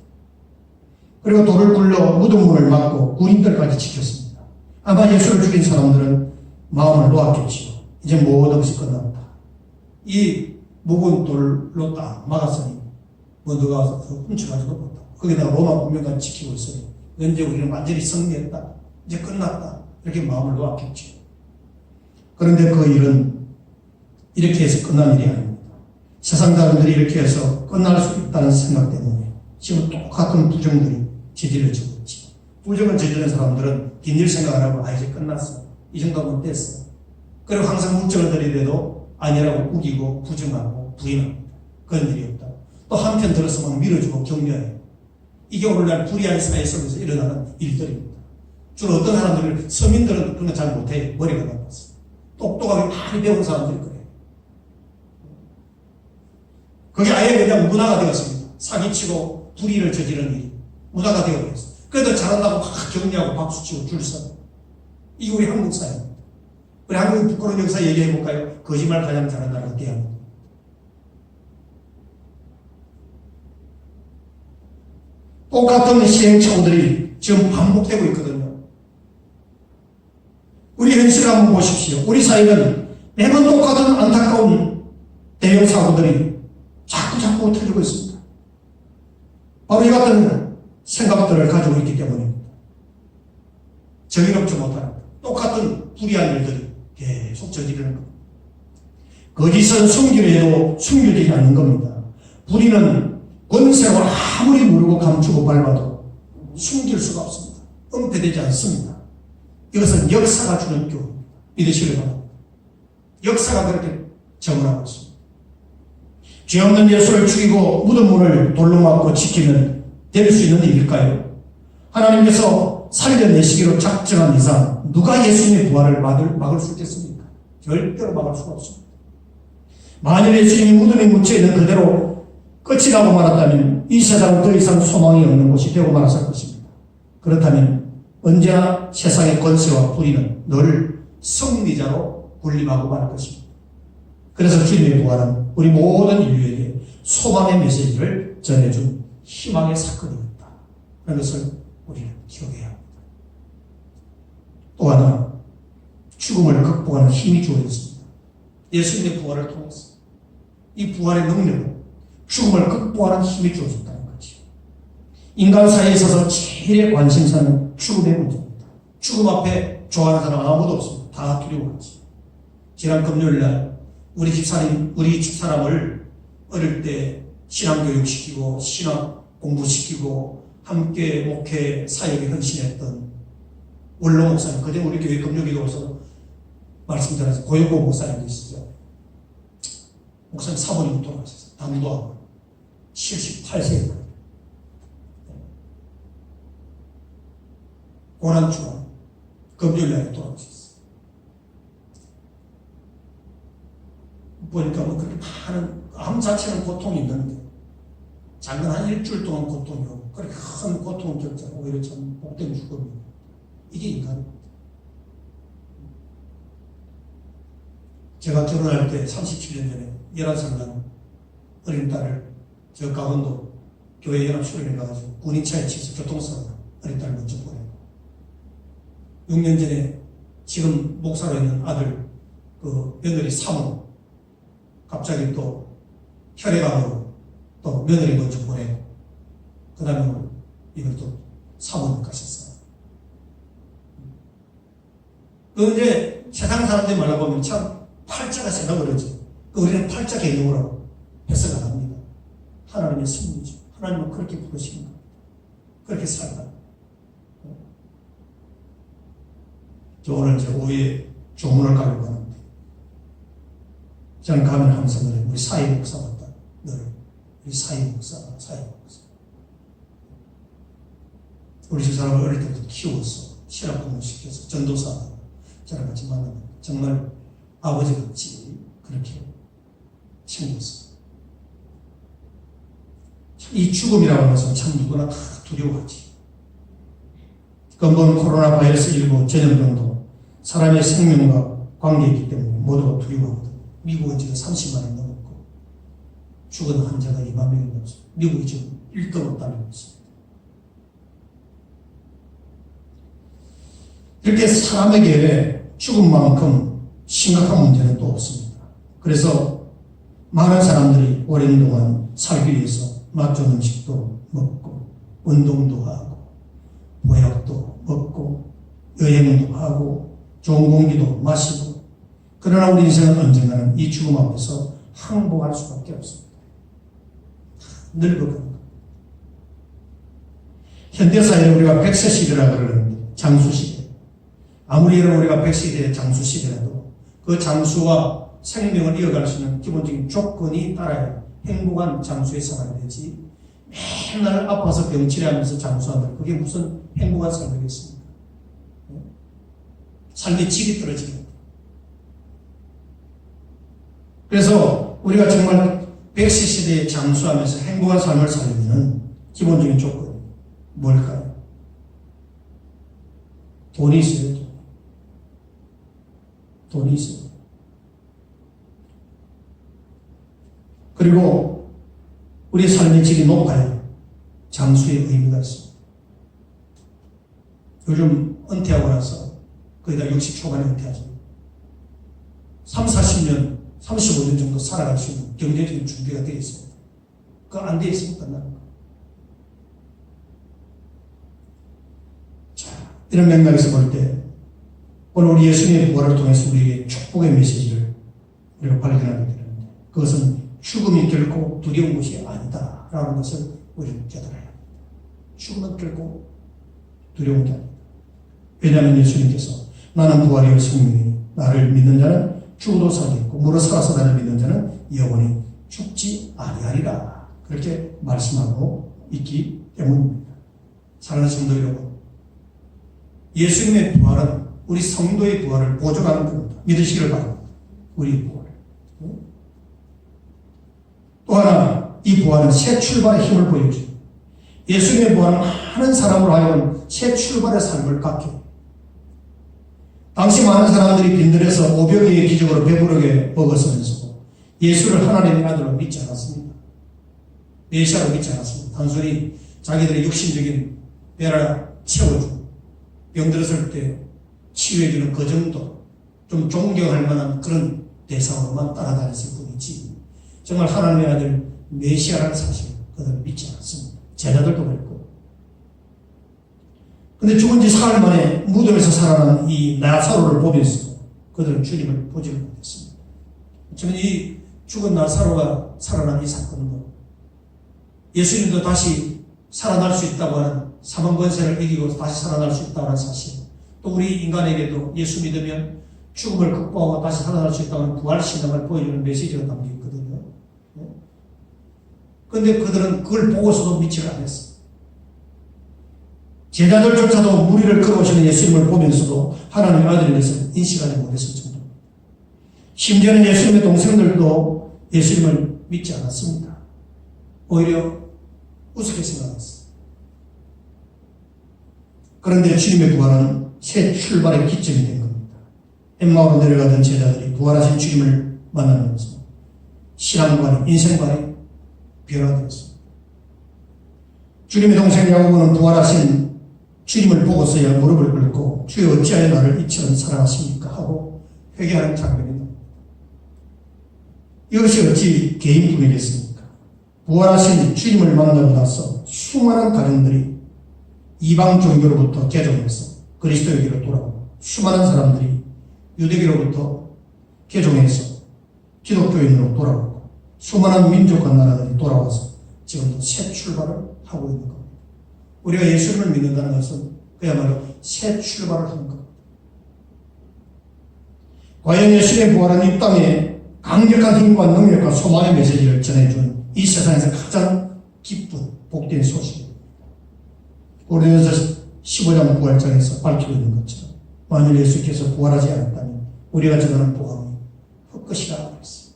그리고 돌을 굴러 무덤문을 막고 군인들까지 지켰습니다. 아마 예수를 죽인 사람들은 마음을 놓았겠지요. 이제 모든 것이 끝났다. 이 묵은 돌로 딱 막았으니 뭐 누가 와서 훔쳐가지도 못하고 거기다가 로마 군병까지 지키고 있으니 언제 우리는 완전히 승리했다. 이제 끝났다. 이렇게 마음을 놓았겠지요. 그런데 그 일은 이렇게 해서 끝난 일이 아닙니다. 세상 사람들이 이렇게 해서 끝날 수 있다는 생각 때문에 지금 똑같은 부정들이 저질러지고 있지. 부정을 저지른 사람들은 긴 일 생각 안 하고 이제 끝났어. 이 정도면 됐어. 그리고 항상 물정을 들이대도 아니라고 우기고 부정하고 부인합니다. 그런 일이 없다. 또 한편 들어서 막 밀어주고 격려해요. 이게 오늘날 불의한 사회 속에서 일어나는 일들입니다. 주로 어떤 사람들은 서민들은 그런 거 잘 못해요. 머리가 나빠서. 똑똑하게 많이 배운 사람들이 그래요. 그게 아예 그냥 문화가 되었습니다. 사기치고 불의를 저지르는 일이 문화가 되어버렸어요. 그래도 잘한다고 막 격려하고 박수치고 줄 서. 이게 우리 한국 사회입니다. 우리 한국 부끄러운 역사 얘기해 볼까요? 거짓말 가장 잘하는 나라가 대한민국. 똑같은 시행착오들이 지금 반복되고 있거든요. 우리 현실을 한번 보십시오. 우리 사회는 매번 똑같은 안타까운 대형 사고들이 자꾸 터지고 있습니다. 바로 이 같은 생각들을 가지고 있기 때문입니다. 정의롭지 못하는 똑같은 불의한 일들이 계속 저지르는 겁니다. 거짓은 숨기려 해도 숨겨지지 않는 겁니다. 불의는 권세로 아무리 누르고 감추고 밟아도 숨길 수가 없습니다. 은폐되지 않습니다. 이것은 역사가 주는 교훈입니다. 믿으시길 바랍니다. 역사가 그렇게 정언하고 있습니다. 죄 없는 예수를 죽이고 묻은 문을 돌로 막고 지키면 될 수 있는 일일까요? 하나님께서 살려내시기로 작정한 이상 누가 예수님의 부활을 막을 수 있겠습니까? 절대로 막을 수가 없습니다. 만일 예수님이 무덤에 묻혀있는 그대로 끝이라고 말한다면 이 세상은 더 이상 소망이 없는 곳이 되고 말았을 것입니다. 그렇다면 언제나 세상의 권세와 불의는 늘 승리자로 군림하고 말 것입니다. 그래서 주님의 부활은 우리 모든 인류에게 소망의 메시지를 전해준 희망의 사건이었다. 그런 것을 우리는 기억해야 합니다. 또 하나 죽음을 극복하는 힘이 주어졌습니다. 예수님의 부활을 통해서 이 부활의 능력은 죽음을 극복하는 힘이 주어졌다는 거지. 인간 사회에 있어서 제일 관심사는 죽음의 문제입니다. 죽음 앞에 좋아하는 사람 아무도 없습니다. 다 두려워하지. 지난 금요일날 우리 집사람을 어릴 때 신앙교육시키고 신앙 공부시키고 함께 목회 사역에 헌신했던 원로 목사님, 그때 우리 교회 금요기도에서 말씀드렸어요. 고영고 목사님 계시죠. 목사님 사모님 돌아가셨어요. 당도하고 78세에 고난주간 금요일날에 돌아가셨어요. 보니까 뭐 그렇게 많은 암 자체는 고통이 있는데 작은 한 일주일 동안 고통이 오고 그렇게 큰 고통을 겪자고 오히려 참 복된 죽음입니다. 이게 인간입니다. 제가 결혼할 때 37년 전에 11살 난 어린 딸을 저 강원도 교회 연합 수련회 가가지고 군인차에 치서 교통사고 어린 딸을 먼저 보내고 6년 전에 지금 목사로 있는 아들 그 며느리 사모 갑자기 또 혈액암으로 또 며느리 먼저 보내고 그 다음에 이걸 또 사모님 가셨어요. 그 이제 세상 사람들이 말해보면 참 팔자가 세다 그러지. 우리는 팔자 개념으로 해석을 합니다. 하나님의 승리죠. 하나님은 그렇게 부르시는 겁니다. 그렇게 살다. 저 오늘 이제 오후에 조문을 가려고 하는데 저는 가면 항상 그래요. 우리 사회 목사 같다. 늘 우리 사회 목사. 우리 집 사람을 어릴 때부터 키워서 신학 공부시켜서 전도사 저랑 같이 만나면 정말 아버지 같이 그렇게 챙겼어요. 이 죽음이라고 하는 것은 참 누구나 다 두려워하지. 근본 코로나 바이러스 19 전염병도 사람의 생명과 관계이기 때문에 모두가 두려워하거든요. 미국은 지금 30만이 넘었고 죽은 환자가 2만 명이 넘었습니다. 미국이 지금 1등으로 달리고 있습니다. 이렇게 사람에게 죽음만큼 심각한 문제는 또 없습니다. 그래서 많은 사람들이 오랜 동안 살기 위해서 맛 좋은 음식도 먹고 운동도 하고 보약도 먹고 여행도 하고 좋은 공기도 마시고 그러나 우리 인생은 언젠가는 이 죽음 앞에서 항복할 수밖에 없습니다. 늙어가는 겁니다. 현대사회는 우리가 100세 시대라고 그러는데 장수시대. 아무리 우리가 100세기의 장수시대라도 그 장수와 생명을 이어갈 수 있는 기본적인 조건이 따라야 행복한 장수의 생활이 되지 맨날 아파서 병치레하면서 장수하면 그게 무슨 행복한 삶이겠습니까? 삶의 질이 떨어집니다. 그래서 우리가 정말 백세 시대에 장수하면서 행복한 삶을 살려면 기본적인 조건이 뭘까요? 돈이 있어요. 돈이 있어요. 그리고 우리 삶의 질이 높아야 장수의 의미가 있습니다. 요즘 은퇴하고 나서 거의 다 60초간에 은퇴하죠. 3, 40년, 35년 정도 살아갈 수 있는 경제적인 준비가 되어 있습니다. 그거 안 되어 있으면 끝나는 거예요. 자, 이런 맥락에서 볼 때 오늘 우리 예수님의 부활을 통해서 우리에게 축복의 메시지를 우리가 발견하게 되는데 그것은 죽음이 결코 두려운 것이 아니다라는 것을 우리는 깨달아야 합니다. 죽음은 결코 두려운 게 아니다. 왜냐하면 예수님께서 나는 부활이요 생명이니 나를 믿는 자는 죽어도 살겠고 무릇 살아서 나를 믿는 자는 영원히 죽지 아니하리라 그렇게 말씀하고 있기 때문입니다. 사랑하는 성도 여러분, 예수님의 부활은 우리 성도의 부활을 보존하는 겁니다. 믿으시기를 바랍니다. 우리 부활을. 또 하나, 이 부활은 새 출발의 힘을 보여줍니다. 예수님의 부활은 많은 사람으로 하여금 새 출발의 삶을 갖게 합니다. 당시 많은 사람들이 빈들에서 500여 개의 기적으로 배부르게 먹었으면서 예수를 하나님의 아들로 믿지 않았습니다. 메시아로 믿지 않았습니다. 단순히 자기들의 육신적인 배를 채워주고 병들었을 때 치유해주는 그 정도 좀 존경할 만한 그런 대상으로만 따라다녔을 뿐이지 정말 하나님의 아들 메시아라는 사실을 그들은 믿지 않았습니다. 제자들도 그랬고. 근데 죽은 지 사흘 만에 무덤에서 살아난 이 나사로를 보면서 그들은 주님을 보지를 못했습니다. 저는 이 죽은 나사로가 살아난 이 사건도 예수님도 다시 살아날 수 있다고 하는 사망 권세를 이기고 다시 살아날 수 있다고 하는 사실, 또 우리 인간에게도 예수 믿으면 죽음을 극복하고 다시 살아날 수 있다고 하는 부활신앙을 보여주는 메시지가 담겨 있거든요. 그런데 그들은 그걸 보고서도 믿지를 않았어요. 제자들조차도 무리를 걸어오시는 예수님을 보면서도 하나님의 아들인 것을 인식하지 못했을 정도. 심지어는 예수님의 동생들도 예수님을 믿지 않았습니다. 오히려 우습게 생각했어요. 그런데 주님의 부활은 새 출발의 기점이 된 겁니다. 엠마오로 내려가던 제자들이 부활하신 주님을 만나면서 신앙관이, 인생관이 변화되었습니다. 주님의 동생 야고보는 부활하신 주님을 보고서야 무릎을 꿇고 주여 어찌하여 나를 이처럼 사랑하십니까? 하고 회개하는 장면이 나옵니다. 이것이 어찌 개인뿐이겠습니까? 부활하신 주님을 만나고 나서 수많은 가정들이 이방 종교로부터 개종해서 그리스도에게로 돌아오고 수많은 사람들이 유대교로부터 개종해서 기독교인으로 돌아오고 수많은 민족과 나라들이 돌아와서 지금도 새 출발을 하고 있는 겁니다. 우리가 예수님을 믿는다는 것은 그야말로 새 출발을 하는 겁니다. 과연 예수님의 부활은 이 땅에 강력한 힘과 능력과 소망의 메시지를 전해준 이 세상에서 가장 기쁜 복된 소식입니다. 고린도전서 15장 부활장에서 밝히고 있는 것처럼 만일 예수께서 부활하지 않았다면 우리가 전하는 복음이 헛것이라 그랬어요.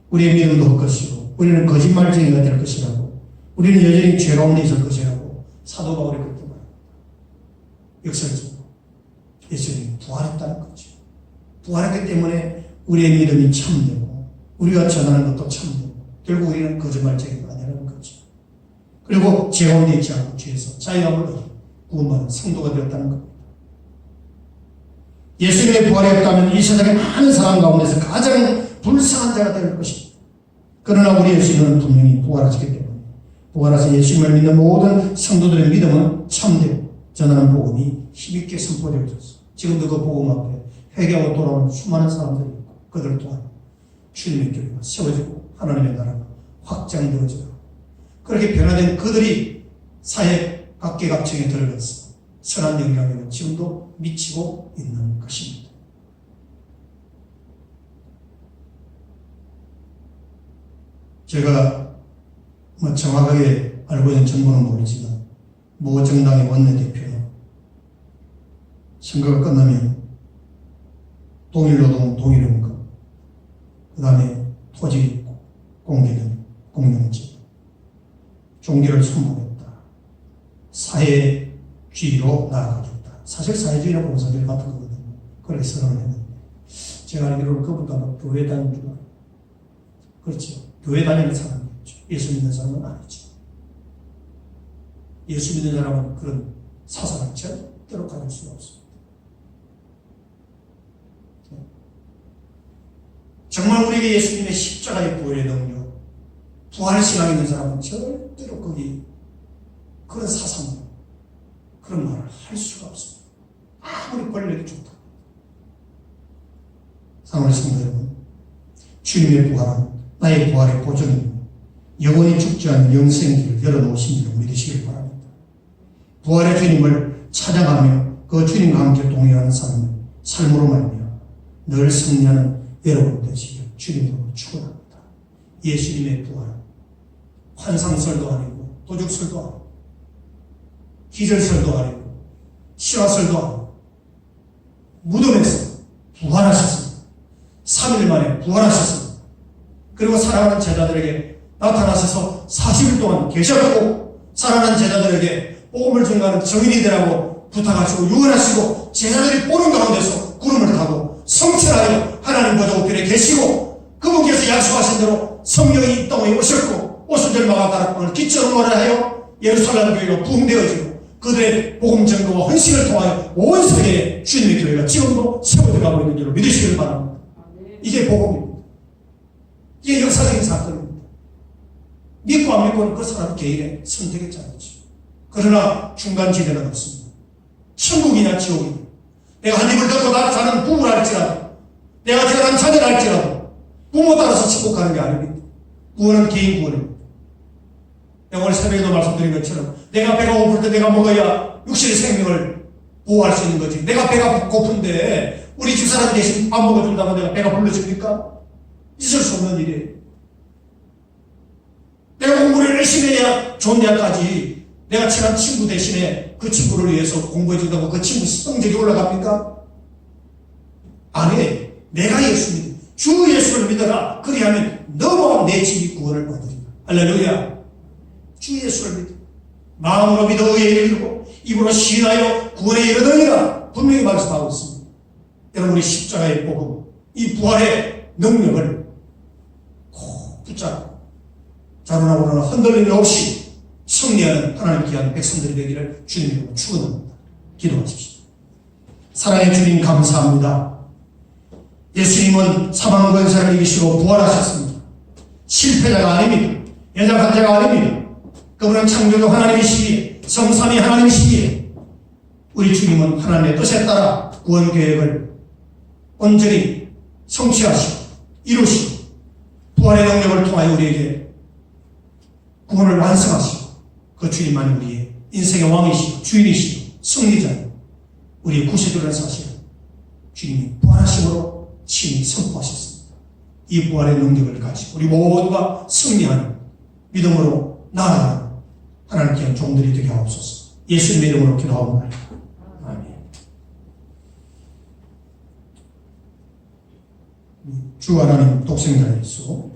우리의 믿음도 헛것이고 우리는 거짓말쟁이가 될 것이라고 우리는 여전히 죄로운 데 있을 것이라고 사도 바울이 그렇게 말합니다. 역설적으로 예수님이 부활했다는 거죠. 부활했기 때문에 우리의 믿음이 참되고 우리가 전하는 것도 참되고 결국 우리는 거짓말쟁이가 아니라는 거죠. 그리고 죄 가운데 있지 않고 죄에서 자유함을 얻어 구원받은 성도가 되었다는 겁니다. 예수님의 부활이 없다면 이 세상의 많은 사람 가운데서 가장 불쌍한 자가 될 것입니다. 그러나 우리 예수님은 분명히 부활하시기 때문에 부활하신 예수님을 믿는 모든 성도들의 믿음은 참되고 전하는 복음이 힘있게 선포되어졌어. 지금도 그 복음 앞에 회개하고 돌아오는 수많은 사람들이 있고 그들 또한 주님의 교회가 세워지고 하나님의 나라가 확장되어져요. 그렇게 변화된 그들이 사회 각계각층에 들어가서 선한 영향력을 지금도 미치고 있는 것입니다. 제가 정확하게 알고 있는 정보는 모르지만 모 정당의 원내대표는 선거가 끝나면 동일노동, 동일임금, 그 다음에 토지 공개등 공동체, 종교를 선봉했다. 사회주의로 나아가겠다. 사실 사회주의라고 공산주의 같은 거거든요. 그렇게 선언을 했는데 제가 알기로는 그분도 교회 다니는 줄 알아요. 그렇죠. 교회 다니는 사람이었죠. 예수 믿는 사람은 아니죠. 예수 믿는 사람은 그런 사상을 절대로 가질 수가 없습니다. 정말 우리에게 예수님의 십자가의 부활의 능력, 부활의 신앙이 있는 사람은 절대로 거기 그런 사상, 그런 말을 할 수가 없습니다. 아무리 권력이 좋다. 사랑하는 성도 여러분, 주님의 부활은 나의 부활의 보증입니다. 영원히 죽지 않는 영생길을 열어놓으신 줄을 믿으시길 바랍니다. 부활의 주님을 찾아가며 그 주님과 함께 동행하는 삶으로 말미암아 늘 승리하는 여러분 되시길 주님으로 축원합니다. 예수님의 부활은 환상설도 아니고 도둑설도 아니고 기절설도 아니고 실화설도 아니고 무덤에서 부활하셨습니다. 3일 만에 부활하셨습니다. 그리고 사랑하는 제자들에게 나타나셔서 40일 동안 계셨고 살아난 제자들에게 복음을 전가하는 증인이 되라고 부탁하시고 유언하시고 제자들이 보는 가운데서 구름을 타고 성취하여 하나님 보좌 우편에 계시고 그분께서 약속하신 대로 성령이 이 땅에 오셨고 오순절마가 다락방을 기초로 하여 예루살렘 교회가 부흥되어지고 그들의 복음 전도와 헌신을 통하여 온 세계에 주님의 교회가 지금도 세워져가고 있는 줄로 믿으시길 바랍니다. 이게 복음입니다. 이게 역사적인 사건입니다. 믿고 안 믿고는 그 사람 개인의 선택의 자유지. 그러나 중간지대는 없습니다. 천국이냐 지옥이냐. 내가 한 입을 덮고 자는 부부랄지라도 내가 태어난 자녀랄지라도 부모 따라서 천국 가는 게 아닙니다. 구원은 개인 구원입니다. 내가 오늘 새벽에도 말씀드린 것처럼 내가 배가 고플 때 내가 먹어야 육신의 생명을 보호할 수 있는 거지. 내가 배가 고픈데 우리 집사람 대신 밥 먹어준다고 내가 배가 불러집니까? 있을 수 없는 일이에요. 내가 공부를 열심히 해야 좋은 대학까지 내가 친한 친구 대신에 그 친구를 위해서 공부해준다고 그 친구 성적이 올라갑니까? 아니, 내가 예수 믿어. 주 예수를 믿어라. 그리하면 너와 내 집이 구원을 얻으리라. 할렐루야. 주 예수를 믿어. 마음으로 믿어 의에 이르고 입으로 시인하여 구원에 이르느니라. 분명히 말씀하고 있습니다. 여러분, 우리 십자가의 복음, 이 부활의 능력을 꼭 붙잡고 자루나 오르나 흔들림이 없이 승리하는 하나님 귀한 백성들이 되기를 주님으로 축원합니다. 기도하십시오. 사랑의 주님 감사합니다. 예수님은 사망 권세를 이기시고 부활하셨습니다. 실패자가 아닙니다. 연약한 자가 아닙니다. 그분은 창조주 하나님이시기에 성삼위 하나님이시기에 우리 주님은 하나님의 뜻에 따라 구원 계획을 온전히 성취하시고 이루시고 부활의 능력을 통하여 우리에게 구원을 완성하시고 그 주님만이 우리의 인생의 왕이시고 주인이시고 승리자이고 우리의 구세주라는 사실을 주님이 부활하심으로 친히 선포하셨습니다. 이 부활의 능력을 가지고 우리 모두가 승리하는 믿음으로 나아가는 하나님께 종들이 되게 하옵소서. 예수님의 이름으로 기도하옵나이다. 아멘. 주 하나님 독생자 예수